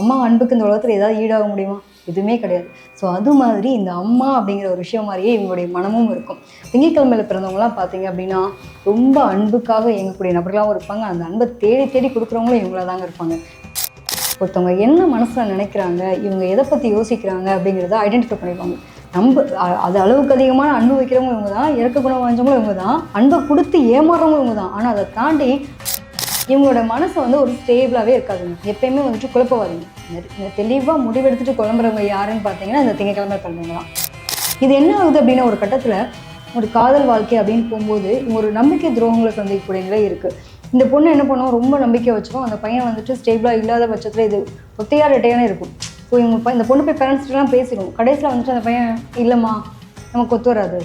அம்மா அன்புக்கு இந்த உலகத்தில் ஏதாவது ஈடாக முடியுமா? எதுவுமே கிடையாது. ஸோ அது மாதிரி இந்த அம்மா அப்படிங்கிற ஒரு விஷயம் மாதிரியே இவங்களுடைய மனமும் இருக்கும். திங்கட்கிழமையில் பிறந்தவங்களாம் பார்த்தீங்க அப்படின்னா ரொம்ப அன்புக்காக இயங்கக்கூடிய நபர்களாகவும் இருப்பாங்க. அந்த அன்பை தேடி தேடி கொடுக்குறவங்களும் இவங்களாக தாங்க இருப்பாங்க. ஒருத்தவங்க என்ன மனசில் நினைக்கிறாங்க, இவங்க எதை பற்றி யோசிக்கிறாங்க அப்படிங்கிறத ஐடென்டிஃபை பண்ணிடுவாங்க. அது அளவுக்கு அதிகமான அன்பு வைக்கிறவங்க இவங்க தான், இறக்க குணம் வாய்ந்தவங்களும் இவங்க தான், அன்பை கொடுத்து ஏமாறுறவங்களும் இவங்க தான். ஆனால் அதை தாண்டி இவங்களோட மனசு ஒரு ஸ்டேபிளாகவே இருக்காதுங்க. எப்பயுமே குழப்பவாதீங்க. தெளிவாக முடிவெடுத்துட்டு குழம்புறவங்க யாருன்னு பார்த்தீங்கன்னா இந்த திங்கக்கிழமை பிறந்தவங்க தான். இது என்ன ஆகுது அப்படின்னா ஒரு கட்டத்தில் ஒரு காதல் வாழ்க்கை அப்படின்னு போகும்போது ஒரு நம்பிக்கை துரோகங்களை சந்திக்கக்கூடிய நிலை இருக்குது. இந்த பொண்ணு என்ன பண்ணுவோம், ரொம்ப நம்பிக்கை வச்சுரும். அந்த பையன் ஸ்டேபிளாக இல்லாத பட்சத்தில் இது ஒத்தையா ரெட்டையானே இருக்கும். ஸோ இந்த பொண்ணு போய் பேரண்ட்ஸ்லாம் பேசிடும். கடைசியில் அந்த பையன் இல்லைம்மா நமக்கு ஒத்து வராது.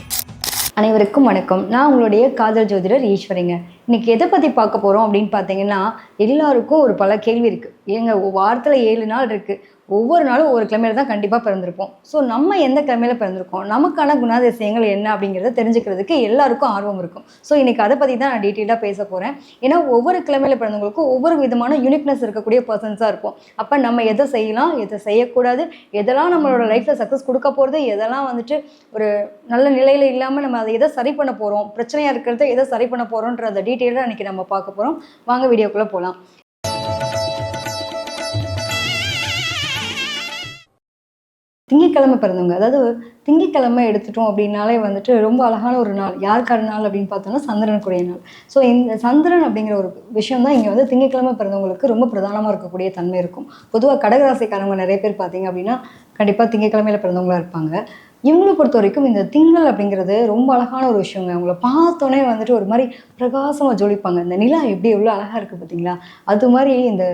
அனைவருக்கும் வணக்கம். நான் உங்களுடைய காதல் ஜோதிடர் ஈஸ்வரிங்க. இன்றைக்கி எதை பற்றி பார்க்க போகிறோம் அப்படின்னு பார்த்தீங்கன்னா, எல்லாருக்கும் ஒரு பல கேள்வி இருக்குது. ஏங்க வாரத்தில் 7 நாள் இருக்குது, ஒவ்வொரு நாளும் ஒவ்வொரு கிழமையில தான் கண்டிப்பாக பிறந்திருப்போம். ஸோ நம்ம எந்த கிழமையில பிறந்திருக்கோம், நமக்கான குணாதிசயங்கள் என்ன அப்படிங்கிறத தெரிஞ்சுக்கிறதுக்கு எல்லாருக்கும் ஆர்வம் இருக்கும். ஸோ இன்றைக்கி அதை பற்றி தான் நான் டீட்டெயிலாக பேச போகிறேன். ஏன்னா ஒவ்வொரு கிழமையில பிறந்தவங்களுக்கும் ஒவ்வொரு விதமான யூனிக்னஸ் இருக்கக்கூடிய பர்சன்ஸாக இருக்கும். அப்போ நம்ம எதை செய்யலாம், எதை செய்யக்கூடாது, எதெல்லாம் நம்மளோட லைஃப்பில் சக்ஸஸ் கொடுக்க போகிறது, எதெல்லாம் ஒரு நல்ல நிலையில் இல்லாமல் நம்ம அதை எதை சரி பண்ண போகிறோம், பிரச்சனையாக இருக்கிறத எதை சரி பண்ண போகிறோன்றத டீட்டெயிலாக இன்றைக்கி நம்ம பார்க்க போகிறோம். வாங்க வீடியோக்குள்ளே போகலாம். திங்கட்கிழமை பிறந்தவங்க, அதாவது திங்கட்கிழமை எடுத்துட்டோம் அப்படின்னாலே ரொம்ப அழகான ஒரு நாள். யாருக்கான நாள் அப்படின்னு பார்த்தோம்னா சந்திரனுக்குரிய நாள். ஸோ இந்த சந்திரன் அப்படிங்கிற ஒரு விஷயம் தான் இங்கே திங்கட்கிழமை பிறந்தவங்களுக்கு ரொம்ப பிரதானமாக இருக்கக்கூடிய தன்மை இருக்கும். பொதுவாக கடகராசிக்காரங்க நிறைய பேர் பார்த்தீங்க அப்படின்னா கண்டிப்பாக திங்கட்கிழமையில் பிறந்தவங்களாக இருப்பாங்க. இவங்களை பொறுத்த வரைக்கும் இந்த திங்கள் அப்படிங்கிறது ரொம்ப அழகான ஒரு விஷயங்க. அவங்கள பார்த்தோன்னே ஒரு மாதிரி பிரகாசமாக ஜொலிப்பாங்க. இந்த நிலா எப்படி எவ்வளோ அழகாக இருக்குது பார்த்தீங்களா? அது மாதிரி இந்த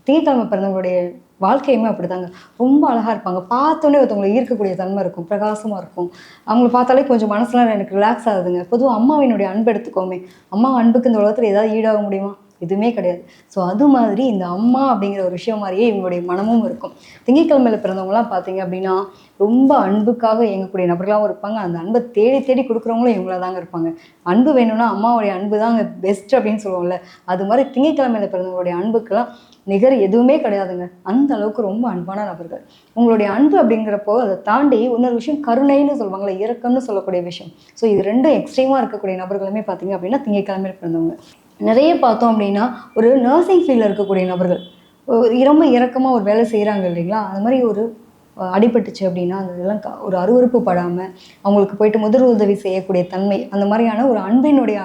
திங்கட்கிழமை பிறந்தவங்களுடைய வாழ்க்கையுமே அப்படிதாங்க. ரொம்ப அழகாக இருப்பாங்க. பார்த்தோன்னே ஒருத்தவங்களை ஈர்க்கக்கூடிய தன்மை இருக்கும், பிரகாசமாக இருக்கும். அவங்கள பார்த்தாலே கொஞ்சம் மனசுலாம் எனக்கு ரிலாக்ஸ் ஆகுதுங்க. பொதுவாக அம்மாவினுடைய அன்பு எடுத்துக்கோமே, அம்மா அன்புக்கு இந்த உலகத்தில் ஏதாவது ஈடாக முடியுமா? எதுவுமே கிடையாது. ஸோ அது மாதிரி இந்த அம்மா அப்படிங்கிற ஒரு விஷயம் மாதிரியே இவங்களுடைய மனமும் இருக்கும். திங்கட்கிழமையில் பிறந்தவங்களாம் பார்த்தீங்க அப்படின்னா ரொம்ப அன்புக்காக இயங்கக்கூடிய நபர்களாகவும் இருப்பாங்க. அந்த அன்பை தேடி தேடி கொடுக்குறவங்களும் இவங்களாக தாங்க இருப்பாங்க. அன்பு வேணும்னா அம்மாவுடைய அன்பு தாங்க பெஸ்ட் அப்படின்னு சொல்லுவோம்ல, அது மாதிரி திங்கட்கிழமையில் பிறந்தவங்களுடைய அன்புக்கெல்லாம் நிகர் எதுவுமே கிடையாதுங்க. அந்த அளவுக்கு ரொம்ப அன்பான நபர்கள். உங்களுடைய அன்பு அப்படிங்கிறப்போ அதை தாண்டி இன்னொரு விஷயம் கருணைன்னு சொல்லுவாங்களே, இரக்கம்னு சொல்லக்கூடிய விஷயம். ஸோ இது ரெண்டும் எக்ஸ்ட்ரீமாக இருக்கக்கூடிய நபர்களுமே பார்த்தீங்க அப்படின்னா திங்கட்கிழமையில் பிறந்தவங்க. நிறைய பார்த்தோம் அப்படின்னா ஒரு நர்சிங் ஃபீல்டில் இருக்கக்கூடிய நபர்கள் ரொம்ப இரக்கமாக ஒரு வேலை செய்கிறாங்க இல்லைங்களா? அது மாதிரி அடிபட்டுச்சு அப்படின்னா அதெல்லாம் ஒரு அருவருப்பு படாமல் அவங்களுக்கு போயிட்டு முதல் உதவி செய்யக்கூடிய தன்மை, அந்த மாதிரியான ஒரு அன்பினுடைய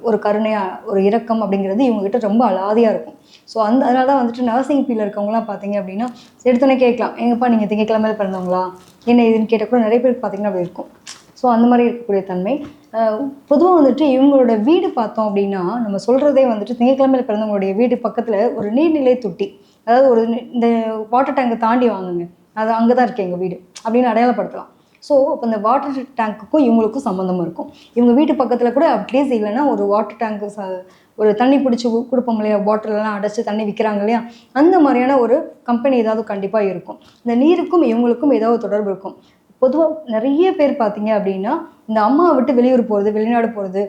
ஒரு கருணையாக ஒரு இரக்கம் அப்படிங்கிறது இவங்ககிட்ட ரொம்ப அலாதியாக இருக்கும். ஸோ அதனால தான் நர்சிங் ஃபீல்டில் இருக்கவங்களாம் பார்த்தீங்க அப்படின்னா எடுத்தோன்னே கேட்கலாம், எங்கப்பா நீங்கள் திங்கட்கிழமையில் பிறந்தவங்களா என்ன இதுன்னு கேட்டால் கூட நிறைய பேருக்கு பார்த்தீங்கன்னா அப்படி இருக்கும். ஸோ அந்த மாதிரி இருக்கக்கூடிய தன்மை. பொதுவாக இவங்களோட வீடு பார்த்தோம் அப்படின்னா நம்ம சொல்கிறதே திங்கட்கிழமையில் பிறந்தவங்களுடைய வீடு பக்கத்தில் ஒரு நீர்நிலை தொட்டி, அதாவது இந்த வாட்டர் டேங்கை தாண்டி வாங்குங்க, அது அங்கே தான் இருக்குது எங்கள் வீடு அப்படின்னு அடையாளப்படுத்தலாம். ஸோ அப்போ இந்த வாட்டர் டேங்க்குக்கும் இவங்களுக்கும் சம்மந்தமாக இருக்கும். இவங்க வீட்டு பக்கத்தில் கூட அட்லீஸ்ட் இல்லைன்னா ஒரு வாட்டர் டேங்க்கு ஒரு தண்ணி பிடிச்சி கொடுப்போம் இல்லையா, பாட்டிலெலாம் அடைச்சி தண்ணி விற்கிறாங்க இல்லையா, அந்த மாதிரியான ஒரு கம்பெனி ஏதாவது கண்டிப்பாக இருக்கும். இந்த நீருக்கும் இவங்களுக்கும் ஏதாவது தொடர்பு இருக்கும். பொதுவாக நிறைய பேர் பார்த்தீங்க அப்படின்னா இந்த அம்மாவை விட்டு வெளியூர் போகிறது, வெளிநாடு போகிறது,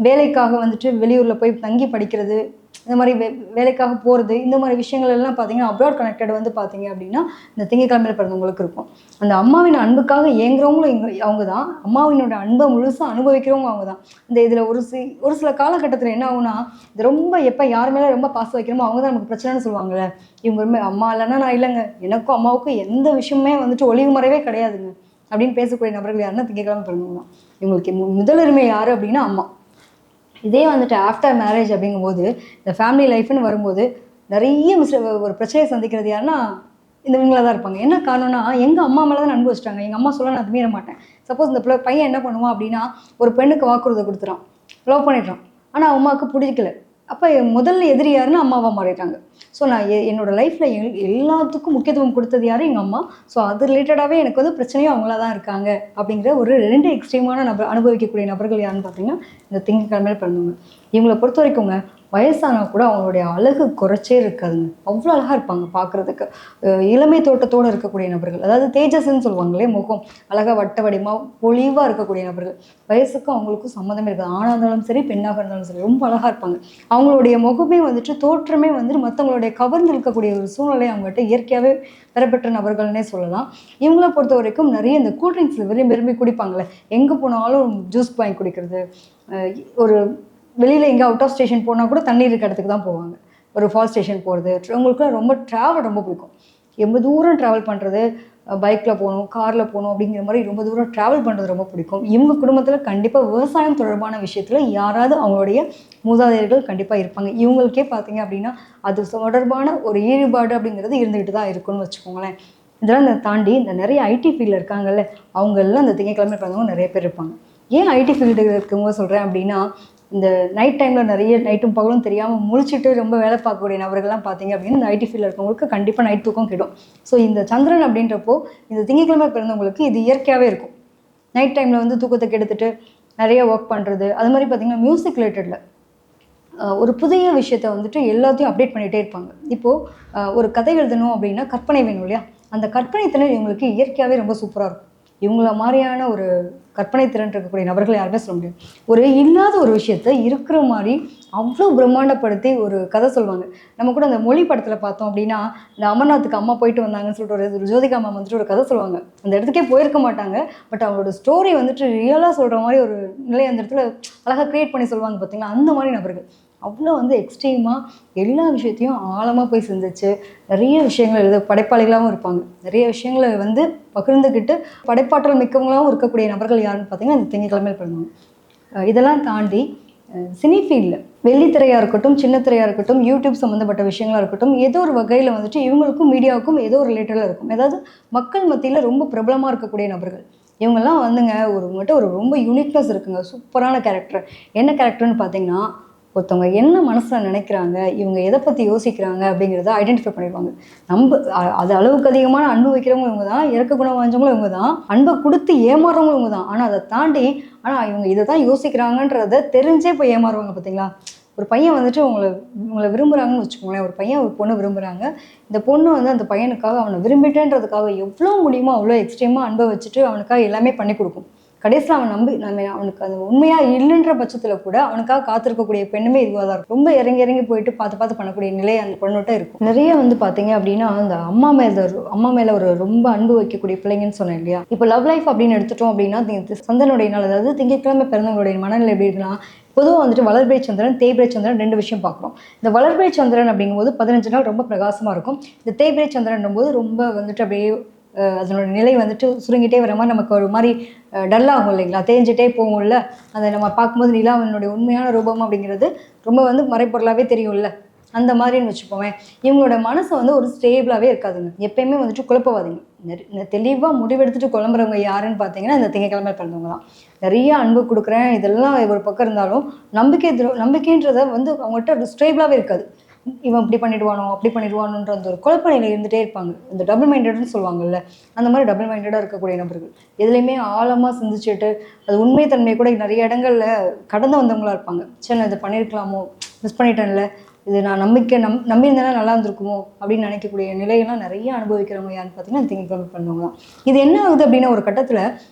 வேலைக்காக வெளியூரில் போய் தங்கி படிக்கிறது, இந்த மாதிரி வேலைக்காக போகிறது, இந்த மாதிரி விஷயங்கள் எல்லாம் பார்த்தீங்கன்னா அப்ராட் கனெக்டட் பார்த்தீங்க அப்படின்னா இந்த திங்கட்கிழமையில் பிறந்தவங்களுக்கு இருக்கும். அந்த அம்மாவின் அன்புக்காக ஏங்குறவங்களும் அவங்க தான், அம்மாவினோட அன்பை முழுசாக அனுபவிக்கிறவங்க அவங்க தான். இந்த இதில் ஒரு சில காலகட்டத்தில் என்ன ஆகுனா, இது ரொம்ப எப்போ யார் மேலே ரொம்ப பாசம் வைக்கிறோமோ அவங்க தான் நமக்கு பிரச்சனைன்னு சொல்லுவாங்கள்ல. இவங்க அம்மா இல்லைன்னா நான் இல்லைங்க, எனக்கும் அம்மாவுக்கும் எந்த விஷயமே ஒளிவு மறைவே கிடையாதுங்க அப்படின்னு பேசக்கூடிய நபர்கள் யாருன்னா திங்கட்கிழமை பிறந்தவங்க தான். இவங்களுக்கு முதலுரிமை யார் அப்படின்னா அம்மா. இதே ஆஃப்டர் மேரேஜ் அப்படிங்கும்போது இந்த ஃபேமிலி லைஃப்னு வரும்போது நிறைய ஒரு பிரச்சனையை சந்திக்கிறது யாருன்னா இவங்களாக தான் இருப்பாங்க. என்ன காரணம்னா எங்கள் அம்மா மேலே தான் அன்பு வச்சுட்டாங்க, எங்கள் அம்மா சொல்ல நான் மீற மாட்டேன். சப்போஸ் இந்த பையன் என்ன பண்ணுவான் அப்படின்னா ஒரு பெண்ணுக்கு வாக்குறுதி கொடுத்துறான், லவ் பண்ணிடுறான், ஆனால் அம்மாவுக்கு பிடிக்கல. அப்போ முதல்ல எதிரி யாருன்னா அம்மாவாக மாறிட்டாங்க. ஸோ நான் என்னோடய லைஃப்பில் எல்லாத்துக்கும் முக்கியத்துவம் கொடுத்தது யார், எங்கள் அம்மா. ஸோ அது ரிலேட்டடாகவே எனக்கு பிரச்சனையும் அவங்களாக தான் இருக்காங்க அப்படிங்கிற ஒரு 2 எக்ஸ்ட்ரீமான அனுபவிக்கக்கூடிய நபர்கள் யாருன்னு பார்த்தீங்கன்னா இந்த திங்கட்கிழமையில் பிறந்தவங்க. இவங்களை பொறுத்த வரைக்குங்க வயசானா கூட அவங்களுடைய அழகு குறைச்சே இருக்காதுங்க. அவ்வளோ அழகாக இருப்பாங்க பார்க்குறதுக்கு. இளமை தோட்டத்தோடு இருக்கக்கூடிய நபர்கள், அதாவது தேஜஸ்ன்னு சொல்லுவாங்களே முகம், அழகாக வட்ட வடிவமாக பொலிவாக இருக்கக்கூடிய நபர்கள். வயசுக்கும் அவங்களுக்கும் சம்மந்தமே இருக்காது. ஆணாக இருந்தாலும் சரி, பெண்ணாக இருந்தாலும் சரி, ரொம்ப அழகாக இருப்பாங்க. அவங்களுடைய முகமே வந்துட்டு தோற்றமே வந்துட்டு மற்றவங்களுடைய கவர்ந்து இருக்கக்கூடிய ஒரு சூழ்நிலை அவங்ககிட்ட இயற்கையாகவே பெறப்பட்ட நபர்கள்னே சொல்லலாம். இவங்கள பொறுத்த வரைக்கும் நிறைய இந்த கூல்ட்ரிங்க்ஸ் விரும்பி விரும்பி குடிப்பாங்களே, எங்கே போனாலும் ஜூஸ் வாங்கி குடிக்கிறது, ஒரு வெளியில் எங்கே அவுட் ஆஃப் ஸ்டேஷன் போனால் கூட தண்ணி இருக்க இடத்துக்கு தான் போவாங்க. ஒரு ஃபால் ஸ்டேஷன் போகிறது, உங்களுக்குலாம் ரொம்ப ட்ராவல் ரொம்ப பிடிக்கும். ரொம்ப தூரம் ட்ராவல் பண்ணுறது, பைக்கில் போகணும், காரில் போகணும் அப்படிங்கிற மாதிரி ரொம்ப தூரம் ட்ராவல் பண்ணுறது ரொம்ப பிடிக்கும். இவங்க குடும்பத்தில் கண்டிப்பாக விவசாயம் தொடர்பான விஷயத்தில் யாராவது அவங்களுடைய மூதாதையர்கள் கண்டிப்பாக இருப்பாங்க. இவங்களுக்கே பார்த்தீங்க அப்படின்னா அது தொடர்பான ஒரு ஈடுபாடு அப்படிங்கிறது இருந்துகிட்டு தான் இருக்குன்னு வச்சுக்கோங்களேன். இதெல்லாம் தாண்டி இந்த நிறைய ஐடி ஃபீல்டில் இருக்காங்கல்ல, அவங்கெல்லாம் இந்த திங்கக்கிழமை பிறந்தவங்க நிறைய பேர் இருப்பாங்க. ஏன் ஐடி ஃபீல்டு இருக்கவங்க சொல்கிறேன் அப்படின்னா, இந்த நைட் டைமில் நிறைய நைட்டும் பகலும் தெரியாமல் முழிச்சிட்டு ரொம்ப வேலை பார்க்கக்கூடிய நபர்கள்லாம் பார்த்தீங்க அப்படின்னா இந்த ஐடி ஃபீல்டில் இருக்கவங்களுக்கு கண்டிப்பாக நைட் தூக்கம் கெடும். ஸோ இந்த சந்திரன் அப்படின்றப்போ இந்த திங்கக்கிழமை பிறந்தவங்களுக்கு இது இயற்கையாகவே இருக்கும். நைட் டைமில் வந்து தூக்கத்தை கெடுத்துட்டு நிறைய ஒர்க் பண்ணுறது, அது மாதிரி பார்த்திங்கன்னா மியூசிக் ரிலேட்டடில் ஒரு புதிய விஷயத்தை வந்துட்டு எல்லாத்தையும் அப்டேட் பண்ணிகிட்டே இருப்பாங்க. இப்போது ஒரு கதை எழுதணும் அப்படின்னா கற்பனை வேணும் இல்லையா, அந்த கற்பனை திறன் இவங்களுக்கு இயற்கையாகவே ரொம்ப சூப்பராக இருக்கும். இவங்கள மாதிரியான ஒரு கற்பனை திறன் இருக்கக்கூடிய நபர்கள் யாருமே சொல்ல முடியாது. ஒரு இல்லாத ஒரு விஷயத்த இருக்கிற மாதிரி அவ்வளோ பிரம்மாண்டப்படுத்தி ஒரு கதை சொல்லுவாங்க. நம்ம கூட அந்த மொழி படத்தில் பார்த்தோம் அப்படின்னா, இந்த அமர்நாத்துக்கு அம்மா போயிட்டு வந்தாங்கன்னு சொல்லிட்டு ஒரு ஜோதிகா அம்மா வந்துட்டு ஒரு கதை சொல்லுவாங்க. அந்த இடத்துக்கே போயிருக்க மாட்டாங்க. பட் அவங்களோட ஸ்டோரி வந்துட்டு ரியலாக சொல்கிற மாதிரி ஒரு நிலை அந்த இடத்துல அழகாக க்ரியேட் பண்ணி சொல்லுவாங்க பார்த்தீங்களா, அந்த மாதிரி நபர்கள். அவ்வளோ வந்து எக்ஸ்ட்ரீமாக எல்லா விஷயத்தையும் ஆழமாக போய் சிந்திச்சு நிறைய விஷயங்கள் எழுத படைப்பாளிகளாகவும் இருப்பாங்க. நிறைய விஷயங்களை வந்து பகிர்ந்துக்கிட்டு படைப்பாற்றல் மிக்கவங்களாகவும் இருக்கக்கூடிய நபர்கள் யாருன்னு பார்த்தீங்கன்னா இந்த திங்கக்கிழமையில் பிறந்தவங்க. இதெல்லாம் தாண்டி சினி ஃபீல்டில் வெள்ளித்திரையாக இருக்கட்டும், சின்ன திரையாக இருக்கட்டும், யூடியூப் சம்மந்தப்பட்ட விஷயங்களாக இருக்கட்டும், ஏதோ ஒரு வகையில் வந்துட்டு இவங்களுக்கும் மீடியாவுக்கும் ஏதோ ஒரு ரிலேட்டடாக இருக்கும். அதாவது மக்கள் மத்தியில் ரொம்ப பிரபலமாக இருக்கக்கூடிய நபர்கள் இவங்கெல்லாம் வந்துங்க. உங்கள்கிட்ட ஒரு ரொம்ப யூனிக்னஸ் இருக்குங்க, சூப்பரான கேரக்டர். என்ன கேரக்டர்னு பார்த்தீங்கன்னா, ஒருத்தவங்க என்ன மனசில் நினைக்கிறாங்க, இவங்க எதை பற்றி யோசிக்கிறாங்க அப்படிங்கிறத ஐடென்டிஃபை பண்ணிடுவாங்க. அது அளவுக்கு அதிகமான அன்பு வைக்கிறவங்க இவங்க தான், இறக்க குணம் வாஞ்சவங்களும் இவங்க தான், அன்பை கொடுத்து ஏமாறுறவங்களும் இவங்க தான். ஆனால் அதை தாண்டி இவங்க இதை தான் யோசிக்கிறாங்கன்றத தெரிஞ்சே போய் ஏமாறுவாங்க பார்த்தீங்களா. ஒரு பையன் வந்துட்டு உங்களை விரும்புகிறாங்கன்னு வச்சுக்கோங்களேன். ஒரு பையன் ஒரு பொண்ணை விரும்புகிறாங்க. இந்த பொண்ணு வந்து அந்த பையனுக்காக அவனை விரும்பிட்டேன்றதுக்காக எவ்வளோ முடியுமோ அவ்வளோ எக்ஸ்ட்ரீமாக அன்பை வச்சுட்டு அவனுக்காக எல்லாமே பண்ணி கொடுக்கும். கடைசியில் அவன் அவனுக்கு அது உண்மையாக இல்லைன்ற பட்சத்தில் கூட அவனுக்காக காத்திருக்கக்கூடிய பெண்ணுமே இதுவாக தான் இருக்கும். ரொம்ப இறங்கி போயிட்டு பார்த்து பண்ணக்கூடிய நிலை அந்த பொண்ணுகிட்ட இருக்கும். நிறைய வந்து பார்த்தீங்க அப்படின்னா அந்த அம்மா மேலே ஒரு ரொம்ப அன்பு வைக்கக்கூடிய பிள்ளைங்கன்னு சொன்னேன் இல்லையா. இப்போ லவ் லைஃப் அப்படின்னு எடுத்துட்டோம் அப்படின்னா சந்திரனுடைய நாள், அதாவது திங்கட்கிழமை பிறந்தவங்களுடைய மனநிலை எப்படி இருக்குன்னா, பொதுவாக வந்துட்டு வளர்பிறை சந்திரன், தேய்பிறை சந்திரன் 2 விஷயம் பார்க்குறோம். இந்த வளர்பிறை சந்திரன் அப்படிங்கும்போது 15 நாள் ரொம்ப பிரகாசமாக இருக்கும். இந்த தேய்பிறை சந்திரன் போது ரொம்ப வந்துட்டு அப்படியே அதனோட நிலை வந்துட்டு சுருங்கிட்டே வர மாதிரி நமக்கு ஒரு மாதிரி டல்லாகும் இல்லைங்களா, தேஞ்சிட்டே போகும்ல. அதை நம்ம பார்க்கும்போது நிலாவினுடைய உண்மையான ரூபம் அப்படிங்கிறது ரொம்ப வந்து மறைப்பொருளாகவே தெரியும்ல, அந்த மாதிரின்னு வச்சுப்போமே. இவங்களோட மனசு வந்து ஒரு ஸ்டேபிளாகவே இருக்காதுங்க. எப்பயுமே வந்துட்டு குழப்பவாதிங்க. தெளிவாக முடிவெடுத்துட்டு குழம்புறவங்க யாருன்னு பார்த்தீங்கன்னா இந்த திங்கக்கிழமை பிறந்தவங்க தான். நிறைய அன்பு கொடுக்குறேன் இதெல்லாம் ஒரு பக்கம் இருந்தாலும் நம்பிக்கைன்றதை வந்து அவங்ககிட்ட ஒரு ஸ்டேபிளாகவே இருக்காது. இவன் இப்படி பண்ணிடுவானோ அப்படி பண்ணிடுவானோன்ற அந்த ஒரு குழப்ப நிலை இருந்துகிட்டே இருப்பாங்க. இந்த டபுள் மைண்டட்னு சொல்லுவாங்கல்ல, அந்த மாதிரி டபுள் மைண்டடாக இருக்கக்கூடிய நபர்கள் எதுலேயுமே ஆழமாக சிந்திச்சுட்டு அது உண்மைத்தன்மையை கூட நிறைய இடங்களில் கடந்து வந்தவங்களாக இருப்பாங்க. சரி நான் இதை பண்ணியிருக்கலாமோ, மிஸ் பண்ணிட்டேன்ல, இது நான் நம்பியிருந்தேன்னா நல்லா இருந்திருக்குமோ அப்படின்னு நினைக்கக்கூடிய நிலையெல்லாம் நிறைய அனுபவிக்கிறவங்க யாருன்னு பார்த்தீங்கன்னா திங்கக்கிழமை பண்ணவங்க தான். இது என்ன ஆகுது அப்படின்னா, ஒரு கட்டத்தில்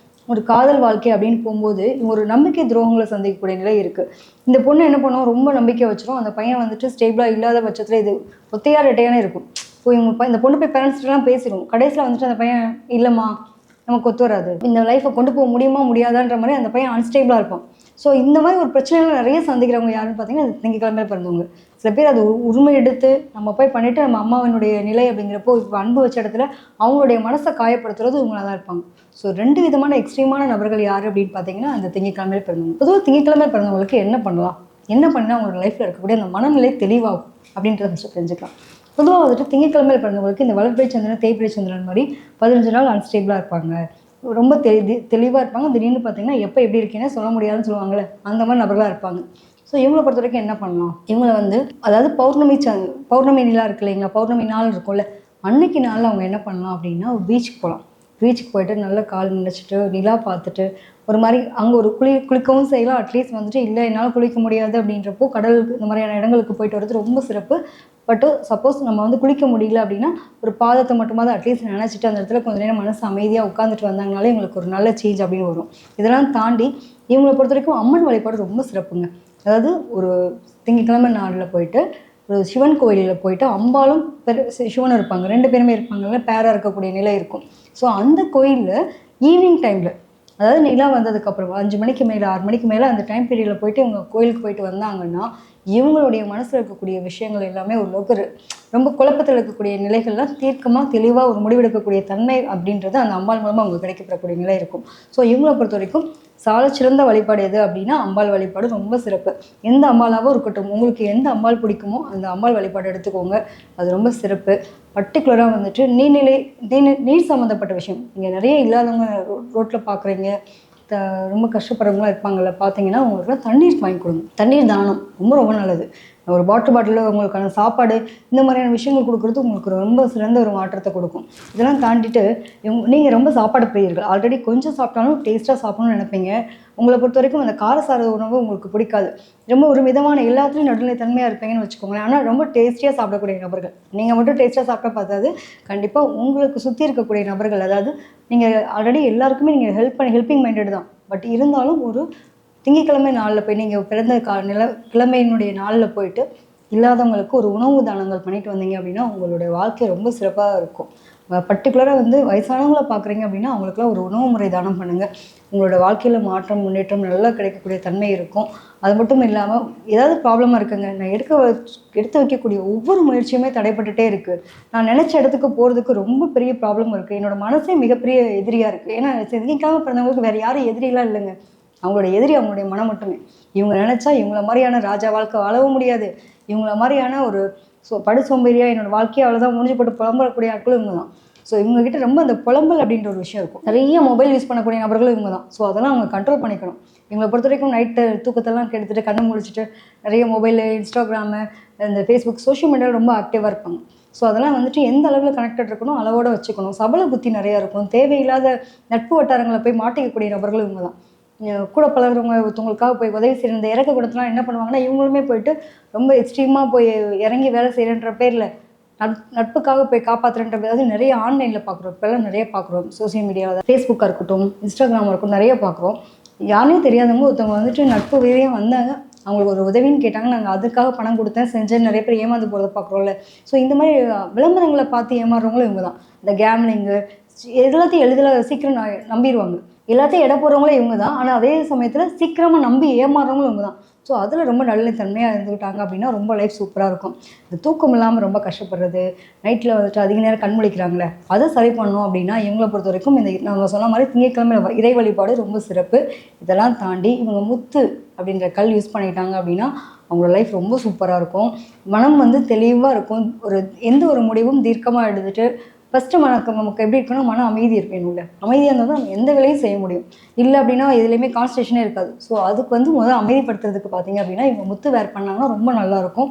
ஒரு காதல் வாழ்க்கை அப்படின்னு போகும்போது ஒரு நம்பிக்கை துரோகங்களை சந்திக்கக்கூடிய நிலை இருக்குது. இந்த பொண்ணு என்ன பண்ணுவோம், ரொம்ப நம்பிக்கை வச்சிரும். அந்த பையன் வந்துட்டு ஸ்டேபிளாக இல்லாத பட்சத்தில் இது ஒத்தையா ரெட்டையானே இருக்கும். போய் இந்த பொண்ணு போய் பேரண்ட்ஸ்லாம் பேசிடும். கடைசியில் வந்துட்டு அந்த பையன் இல்லைம்மா நமக்கு ஒத்து வராது, இந்த லைஃப்பை கொண்டு போக முடியுமா முடியாதான்ற மாதிரி அந்த பையன் அன்ஸ்டேபிளாக இருப்பான். ஸோ இந்த மாதிரி ஒரு பிரச்சனைகள் நிறைய சந்திக்கிறவங்க யாருன்னு பார்த்தீங்கன்னா திங்கக்கிழமையில் பிறந்தவங்க. சில பேர் அது உரிமை எடுத்து நம்ம போய் பண்ணிவிட்டு நம்ம அம்மாவினுடைய நிலை அப்படிங்கிறப்போ இப்போ அன்பு வச்ச இடத்துல அவங்களுடைய மனசை காயப்படுத்துறது இவங்களாக தான் இருப்பாங்க. ஸோ 2 விதமான எக்ஸ்ட்ரீமான நபர்கள் யார் அப்படின்னு பார்த்தீங்கன்னா அந்த திங்கக்கிழமையில் பிறந்தவங்க. பொதுவாக திங்கக்கிழமை பிறந்தவங்களுக்கு என்ன பண்ணலாம், என்ன பண்ணால் அவங்களோட லைஃப்பில் இருக்கக்கூடிய அந்த மனநிலை தெளிவாகும் அப்படின்றத ஃபஸ்ட்டு தெரிஞ்சுக்கலாம். பொதுவாக வந்துட்டு திங்கக்கிழமையில் பிறந்தவங்களுக்கு இந்த வளர்பிறை சந்திரன், தேய்பிறை சந்திரன் மாதிரி 15 நாள் அன்ஸ்டேபிளாக இருப்பாங்க. ரொம்ப தெளிவாக இருப்பாங்க. திடீர்னு பார்த்தீங்கன்னா எப்போ எப்படி இருக்கீங்கன்னா சொல்ல முடியாதுன்னு சொல்லுவாங்கள்ல, அந்த மாதிரி நபர்களாக இருப்பாங்க. ஸோ இவங்களை பொறுத்த வரைக்கும் என்ன பண்ணலாம், இவங்களை வந்து அதாவது பௌர்ணமி நிலா இருக்கு இல்லைங்களா, பௌர்ணமி நாள் இருக்கும்ல, அன்னைக்கு நாளில் அவங்க என்ன பண்ணலாம் அப்படின்னா ஒரு பீச்சுக்கு போகலாம். பீச்சுக்கு போயிட்டு நல்லா கால் நினச்சிட்டு நிலா பார்த்துட்டு ஒரு மாதிரி அங்கே ஒரு குளிக்கவும் செய்யலாம். அட்லீஸ்ட் வந்துட்டு இல்லை என்னால் குளிக்க முடியாது அப்படின்றப்போ கடலுக்கு இந்த மாதிரியான இடங்களுக்கு போயிட்டு வர்றது ரொம்ப சிறப்பு. பட்டு சப்போஸ் நம்ம வந்து குளிக்க முடியல அப்படின்னா ஒரு பாதத்தை மட்டுமாவது அட்லீஸ்ட் நினச்சிட்டு அந்த இடத்துல கொஞ்சம் நேரம் மனசு அமைதியாக உட்காந்துட்டு வந்தாங்கனாலே இவங்களுக்கு ஒரு நல்ல சேஞ்ச் அப்படின்னு வரும். இதெல்லாம் தாண்டி இவங்களை பொறுத்த வரைக்கும் அம்மன் வழிபாடு ரொம்ப சிறப்புங்க. அதாவது ஒரு திங்கட்கிழமை நாளில் போயிட்டு ஒரு சிவன் கோயிலில் போயிட்டு அம்பாலும் சிவனும் இருப்பாங்க, 2 பேருமே இருப்பாங்கல்ல, பேராக இருக்கக்கூடிய நிலை இருக்கும். ஸோ அந்த கோயிலில் ஈவினிங் டைமில், அதாவது நிலா வந்ததுக்கப்புறம் 5 மணிக்கு மேலே 6 மணிக்கு மேலே அந்த டைம் பீரியடில் போயிட்டு இவங்க கோயிலுக்கு போயிட்டு வந்தாங்கன்னா இவங்களுடைய மனசில் இருக்கக்கூடிய விஷயங்கள் எல்லாமே ஓரளவுக்கு ரொம்ப குழப்பத்தில் இருக்கக்கூடிய நிலைகள்லாம் தீர்க்கமாக தெளிவாக ஒரு முடிவெடுக்கக்கூடிய தன்மை அப்படின்றது அந்த அம்பாள் மூலமாக அவங்க கிடைக்கப்படக்கூடிய நிலை இருக்கும். ஸோ இவங்களை பொறுத்த வரைக்கும் சாலச்சிறந்த வழிபாடு எது அப்படின்னா அம்பாள் வழிபாடு ரொம்ப சிறப்பு. எந்த அம்பாலாகவும் இருக்கட்டும், உங்களுக்கு எந்த அம்பாள் பிடிக்குமோ அந்த அம்பாள் வழிபாடு எடுத்துக்கோங்க, அது ரொம்ப சிறப்பு. பர்டிகுலராக வந்துட்டு நீர் சம்மந்தப்பட்ட விஷயம் இங்கே நிறைய இல்லாதவங்க ரோட்டில் பார்க்குறீங்க, ரொம்ப கஷ்டப்படுறவங்களாம் இருப்பாங்கள்ல, பார்த்தீங்கன்னா அவங்களுக்குலாம் தண்ணீர் வாங்கி கொடுங்க. தண்ணீர் தானம் ரொம்ப ரொம்ப நல்லது. ஒரு பாட்டிலில் உங்களுக்கான சாப்பாடு இந்த மாதிரியான விஷயங்கள் கொடுக்குறது உங்களுக்கு ரொம்ப சிறந்த ஒரு மாற்றத்தை கொடுக்கும். இதெல்லாம் தாண்டிட்டு நீங்கள் ரொம்ப சாப்பாடு பிரியர்கள், ஆல்ரெடி கொஞ்சம் சாப்பிட்டாலும் டேஸ்ட்டாக சாப்பிடணும்னு நினைப்பீங்க. உங்களை பொறுத்த வரைக்கும் அந்த காரசார உணவு உங்களுக்கு பிடிக்காது, ரொம்ப ஒரு விதமான எல்லாத்துலேயும் நடுநிலை தன்மையாக இருப்பீங்கன்னு வச்சுக்கோங்களேன். ஆனால் ரொம்ப டேஸ்டியாக சாப்பிடக்கூடிய நபர்கள், நீங்கள் மட்டும் டேஸ்ட்டாக சாப்பிட்டா பார்த்தாது, கண்டிப்பாக உங்களுக்கு சுற்றி இருக்கக்கூடிய நபர்கள், அதாவது நீங்கள் ஆல்ரெடி எல்லாருக்குமே நீங்கள் ஹெல்பிங் மைண்டட் தான். பட் இருந்தாலும் ஒரு திங்கட்கிழமை நாளில் போய் நீங்கள் பிறந்த கிழமையினுடைய நாளில் போயிட்டு இல்லாதவங்களுக்கு ஒரு உணவு தானங்கள் பண்ணிட்டு வந்தீங்க அப்படின்னா உங்களுடைய வாழ்க்கை ரொம்ப சிறப்பாக இருக்கும். பர்டிகுலராக வந்து வயசானவங்கள பார்க்குறீங்க அப்படின்னா அவங்களுக்குலாம் ஒரு உணவு முறை தானம் பண்ணுங்கள். உங்களோட வாழ்க்கையில் மாற்றம் முன்னேற்றம் நல்லா கிடைக்கக்கூடிய தன்மை இருக்கும். அது மட்டும் இல்லாமல் ஏதாவது ப்ராப்ளமாக இருக்குங்க, நான் எடுத்து வைக்கக்கூடிய ஒவ்வொரு முயற்சியுமே தடைப்பட்டுட்டே இருக்குது, நான் நினச்ச இடத்துக்கு போகிறதுக்கு ரொம்ப பெரிய ப்ராப்ளம் இருக்குது, என்னோடய மனசே மிகப்பெரிய எதிரியாக இருக்குது. ஏன்னா செதுக்கிக்காமல் பிறந்தவங்களுக்கு வேறு யாரும் எதிரிலாம் இல்லைங்க, அவங்களோட எதிரி அவங்களுடைய மனம் மட்டுமே. இவங்க நினச்சா இவங்கள மாதிரியான ராஜா வாழ்க்கை வாழவும் முடியாது, இவங்கள மாதிரியான ஒரு படு சோம்பேறியாக என்னோடய வாழ்க்கையை அவ்வளோதான் முடிஞ்சு போட்டு புலம்பக்கூடிய ஆட்களும் இவங்க தான். ஸோ இவங்ககிட்ட ரொம்ப அந்த புலம்பல் அப்படின்ற ஒரு விஷயம் இருக்கும். நிறைய மொபைல் யூஸ் பண்ணக்கூடிய நபர்களும் இவங்க தான். ஸோ அதெல்லாம் அவங்க கண்ட்ரோல் பண்ணிக்கணும். இவங்களை பொறுத்த வரைக்கும் நைட்டு தூக்கத்தெல்லாம் கெடுத்துட்டு கண்ணை முடிச்சுட்டு நிறைய மொபைலு, இன்ஸ்டாகிராமு, இந்த ஃபேஸ்புக், சோஷியல் மீடியாவில் ரொம்ப ஆக்டிவாக இருப்பாங்க. ஸோ அதெல்லாம் வந்துட்டு எந்த அளவில் கனெக்டட் இருக்கணும், அளவோடு வச்சுக்கணும். சபல புத்தி நிறையா இருக்கும். தேவையில்லாத நட்பு வட்டாரங்களை போய் மாட்டிக்கக்கூடிய நபர்களும் இவங்க தான். கூட பழகிறவங்க ஒருத்தவங்களுக்காக போய் உதவி செய்கிற இந்த இறக்க கொடுத்தலாம் என்ன பண்ணுவாங்கன்னா இவங்களுமே போயிட்டு ரொம்ப எக்ஸ்ட்ரீமாக போய் இறங்கி வேலை செய்கிறன்ற பேரில் நட்புக்காக போய் காப்பாற்றுன்ற பேர். அதாவது நிறைய ஆன்லைனில் பார்க்குறோம், இப்போல்லாம் நிறைய பார்க்குறோம். சோசியல் மீடியாவில் ஃபேஸ்புக்காக இருக்கட்டும், இன்ஸ்டாகிராமாக இருக்கட்டும், நிறைய பார்க்குறோம். யாருமே தெரியாதவங்க ஒருத்தவங்க வந்துட்டு நட்பு ரீதியாக வந்தாங்க, அவங்களுக்கு ஒரு உதவின்னு கேட்டாங்க, நாங்கள் அதுக்காக பணம் கொடுத்தேன் செஞ்சேன், நிறைய பேர் ஏமாந்து போகிறத பார்க்குறோம்ல. ஸோ இந்த மாதிரி விளம்பரங்களை பார்த்து ஏமாறுறவங்களும் இவங்க தான். இந்த கேம்லிங்கு எல்லாத்தையும் எளிதில் சீக்கிரம் நம்பிடுவாங்க. எல்லாத்தையும் எடை போடுறவங்களும் இவங்க தான். ஆனால் அதே சமயத்தில் சீக்கிரமாக நம்பி ஏமாறுறவங்களும் இவங்க தான். ஸோ அதில் ரொம்ப நல்ல தன்மையாக இருந்துக்கிட்டாங்க அப்படின்னா ரொம்ப லைஃப் சூப்பராக இருக்கும். இந்த தூக்கம் இல்லாமல் ரொம்ப கஷ்டப்படுறது, நைட்டில் வந்துட்டு அதிக நேரம் கண் முழிக்கிறாங்களே, அதை சரி பண்ணணும் அப்படின்னா இவங்களை பொறுத்த வரைக்கும் இந்த நம்ம சொன்ன மாதிரி திங்கட்கிழமை இறை வழிபாடு ரொம்ப சிறப்பு. இதெல்லாம் தாண்டி இவங்க முத்து அப்படின்ற கல் யூஸ் பண்ணிட்டாங்க அப்படின்னா அவங்களோட லைஃப் ரொம்ப சூப்பராக இருக்கும். மனம் வந்து தெளிவாக இருக்கும். எந்த ஒரு முடிவும் தீர்க்கமாக எடுத்துகிட்டு ஃபஸ்ட்டு நமக்கு எப்படி இருக்குன்னா மன அமைதி இருப்பேன். அமைதியாக இருந்தால் தான் நம்ம எந்த வேலையும் செய்ய முடியும். இல்லை அப்படின்னா எதுலேயுமே கான்சன்ட்ரேஷனே இருக்காது. ஸோ அதுக்கு வந்து முதல் அமைதிப்படுத்துறதுக்கு பார்த்தீங்க அப்படின்னா இவங்க முத்து வேர் பண்ணாங்கன்னா ரொம்ப நல்லாயிருக்கும்.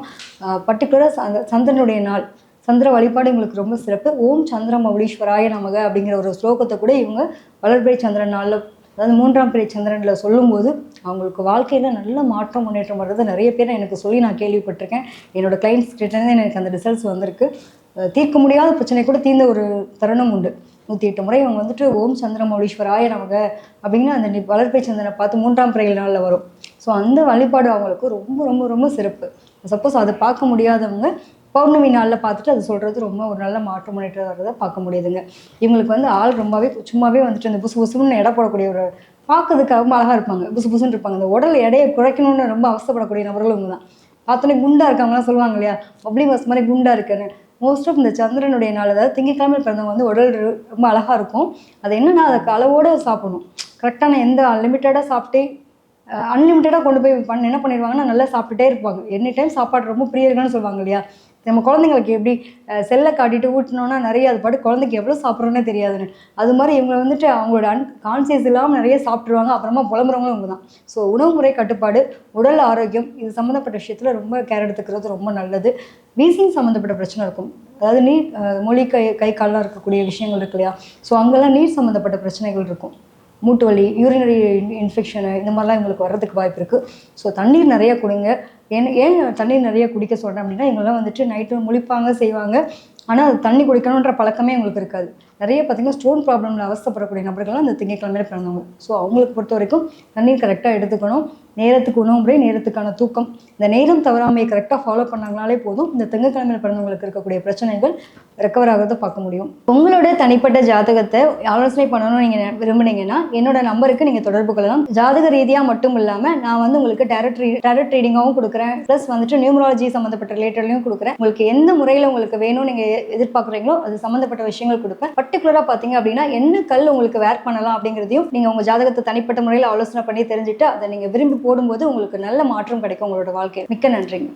பர்டிகுலராக சந்திரனுடைய நாள், சந்திர வழிபாடு உங்களுக்கு ரொம்ப சிறப்பு. ஓம் சந்திர மௌலீஸ்வராய நமக அப்படிங்கிற ஒரு ஸ்லோகத்தை கூட இவங்க வளர்பிறை சந்திரன் நாளில், அதாவது 3ஆம் பிறை சந்திரனில் சொல்லும்போது அவங்களுக்கு வாழ்க்கையில் நல்ல மாற்றம் முன்னேற்றம் வர்றது நிறைய பேர் எனக்கு சொல்லி நான் கேள்விப்பட்டிருக்கேன். என்னோடய கிளைண்ட்ஸ் கிட்டேருந்து எனக்கு அந்த ரிசல்ட்ஸ் வந்திருக்கு. தீர்க்க முடியாத பிரச்சனை கூட தீர்ந்த ஒரு தருணம் உண்டு. 108 முறை அவங்க வந்துட்டு ஓம் சந்திரமௌலீஸ்வராய நமக அப்படின்னா அந்த வளர்ப்பை சந்திரனை பார்த்து 3ஆம் பிறை நாளில் வரும். ஸோ அந்த வழிபாடு அவங்களுக்கு ரொம்ப ரொம்ப ரொம்ப சிறப்பு. சப்போஸ் அதை பார்க்க முடியாதவங்க பௌர்ணமி நாளில் பார்த்துட்டு அது சொல்கிறது ரொம்ப ஒரு நல்ல மாற்றம் முன்னேற்றம் வர்றதை பார்க்க முடியுதுங்க. இவங்களுக்கு வந்து ஆள் ரொம்பவே சும்மாவே வந்துட்டு அந்த புசு புசுன்னு எடை போடக்கூடிய ஒரு பார்க்கறதுக்கு ரொம்ப அழகாக இருப்பாங்க, புசு புசுன்னு இருப்பாங்க. அந்த உடல் எடையை குறைக்கணும்னு ரொம்ப அவசரப்படக்கூடிய நபர்களும் இவங்க தான். பார்த்தோன்னே குண்டாக இருக்காங்கலாம் சொல்லுவாங்க இல்லையா, பப்ளி பஸ் மாதிரி குண்டாக இருக்குன்னு. மோஸ்ட் ஆஃப் இந்த சந்திரனுடைய நாள், அதாவது திங்கட்கிழமை பிறந்தவங்க வந்து உடல் ரொம்ப அழகாக இருக்கும். அது என்னென்னா அதுக்கு அளவோடு சாப்பிடணும். கரெக்டான எந்த லிமிட்டடாக சாப்பிட்டே அன்லிமிட்டடாக கொண்டு போய் என்ன பண்ணிடுவாங்கன்னா நல்லா சாப்பிட்டுட்டே இருப்பாங்க. எனி டைம் சாப்பாடு ரொம்ப பிரியர்கள்னு சொல்லுவாங்க இல்லையா, நம்ம குழந்தைங்களுக்கு எப்படி செல்லை காட்டிட்டு ஊட்டினோன்னா நிறைய அது பாட்டு குழந்தைக்கு எவ்வளோ சாப்பிட்றோன்னே தெரியாதுன்னு, அது மாதிரி இவங்க வந்துட்டு அவங்களோட கான்சியஸ் இல்லாமல் நிறைய சாப்பிட்ருவாங்க. அப்புறமா புலம்புறவங்களும் இவங்க தான். ஸோ உணவு முறை கட்டுப்பாடு, உடல் ஆரோக்கியம் இது சம்மந்தப்பட்ட விஷயத்தில் ரொம்ப கேர் எடுத்துக்கிறது ரொம்ப நல்லது. வீசிங் சம்மந்தப்பட்ட பிரச்சனை இருக்கும், அதாவது நீர் மொழி கை கால்லாம் இருக்கக்கூடிய விஷயங்கள் இருக்கு இல்லையா, ஸோ அங்கெல்லாம் நீர் சம்மந்தப்பட்ட பிரச்சனைகள் இருக்கும். மூட்டு வலி, யூரினரி இன்ஃபெக்ஷனு இந்த மாதிரிலாம் இவங்களுக்கு வர்றதுக்கு வாய்ப்பு இருக்குது. ஸோ தண்ணீர் நிறைய குடிங்க. ஏன் தண்ணீர் நிறைய குடிக்க சொல்கிறேன் அப்படின்னா, இவங்கெல்லாம் வந்துட்டு நைட்டு முழிப்பாங்க செய்வாங்க, ஆனால் அது தண்ணி குடிக்கணுன்ற பழக்கமே உங்களுக்கு இருக்காது. நிறைய பார்த்திங்கன்னா ஸ்டோன் ப்ராப்ளமில் அவஸ்தப்படக்கூடிய நபர்கள்லாம் அந்த திங்கட்கிழமையில பிறந்தவங்க. ஸோ அவங்களுக்கு பொறுத்த வரைக்கும் தண்ணீர் கரெக்டாக எடுத்துக்கணும். நேரத்துக்கு உணவு முறை, நேரத்துக்கான தூக்கம், இந்த நேரம் தவறாமையை கரெக்டாக ஃபாலோ பண்ணாங்கனாலே போதும் இந்த திங்கட்கிழமையில் பிறந்தவங்களுக்கு இருக்கக்கூடிய பிரச்சனைகள் ரெக்கவர் ஆகிறத பார்க்க முடியும். உங்களோட தனிப்பட்ட ஜாதகத்தை ஆலோசனை பண்ணணும்னு நீங்கள் விரும்புனீங்கன்னா என்னோட நம்பருக்கு நீங்கள் தொடர்பு கொள்ளலாம். ஜாதக ரீதியாக மட்டும் இல்லாமல் நான் வந்து உங்களுக்கு டேரட் ரீடிங்காகவும் கொடுக்குறேன், ப்ளஸ் வந்துட்டு நியூமராலஜி சம்மந்தப்பட்ட ரிலேட்டட்லையும் கொடுக்குறேன். உங்களுக்கு எந்த முறையில் உங்களுக்கு வேணும் நீங்கள் எதிர்பார்க்குறீங்களோ அது சம்மந்தப்பட்ட விஷயங்கள் கொடுப்பேன். பர்டிகுலராக பார்த்தீங்க அப்படின்னா என்ன கல் உங்களுக்கு வேர் பண்ணலாம் அப்படிங்கிறதையும் நீங்கள் உங்கள் ஜாதகத்தை தனிப்பட்ட முறையில் ஆலோசனை பண்ணி தெரிஞ்சுட்டு அதை நீங்கள் விரும்பி போடும்போது உங்களுக்கு நல்ல மாற்றம் கிடைக்கும் உங்களோட வாழ்க்கையில். மிக்க நன்றிங்க.